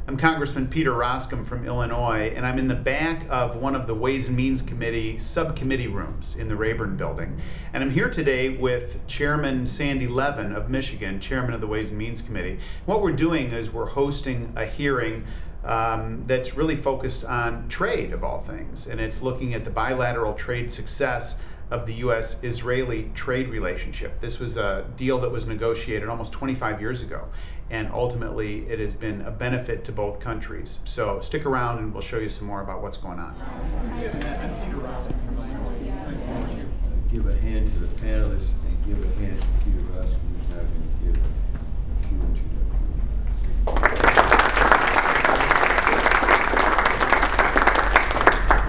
I'm Congressman Peter Roskam from Illinois, and I'm in the back of one of the Ways and Means Committee subcommittee rooms in the Rayburn building. And I'm here today with Chairman Sandy Levin of Michigan, Chairman of the Ways and Means Committee. What we're doing is we're hosting a hearing that's really focused on trade, of all things, and it's looking at the bilateral trade success of the U.S.-Israeli trade relationship. This was a deal that was negotiated almost 25 years ago, and ultimately it has been a benefit to both countries. So stick around and we'll show you some more about what's going on. Give a hand to the panelists and give a hand to Peter Roskam, who's now going to give a few introductions.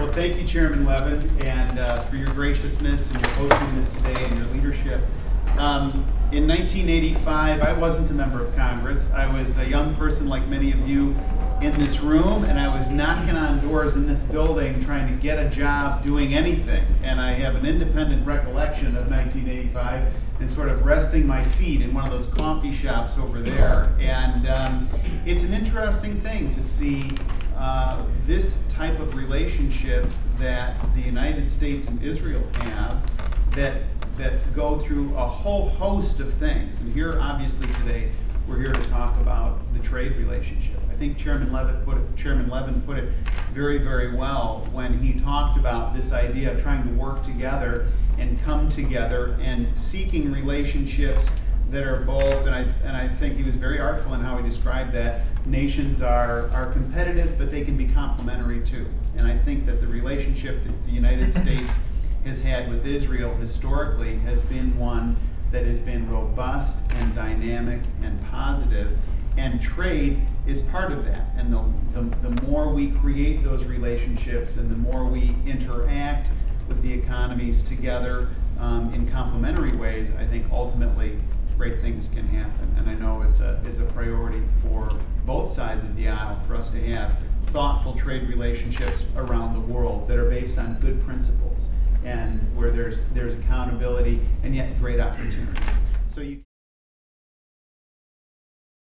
Well, thank you, Chairman Levin, and for your graciousness and your hosting this today and your leadership. In 1985, I wasn't a member of Congress. I was a young person like many of you in this room, and I was knocking on doors in this building trying to get a job doing anything. And I have an independent recollection of 1985 and sort of resting my feet in one of those coffee shops over there. And it's an interesting thing to see this type of relationship that the United States and Israel have that go through a whole host of things. And here, obviously, today, we're here to talk about the trade relationship. I think Chairman Levin put it very, very well when he talked about this idea of trying to work together and come together and seeking relationships that are both, and I think he was very artful in how he described that, nations are competitive, but they can be complementary too. And I think that the relationship that the United States has had with Israel historically has been one that has been robust and dynamic and positive, and trade is part of that. And the more we create those relationships and the more we interact with the economies together in complementary ways, I think ultimately great things can happen. And I know it's a priority for both sides of the aisle for us to have thoughtful trade relationships around the world that are based on good principles and where there's accountability and yet great opportunity. So you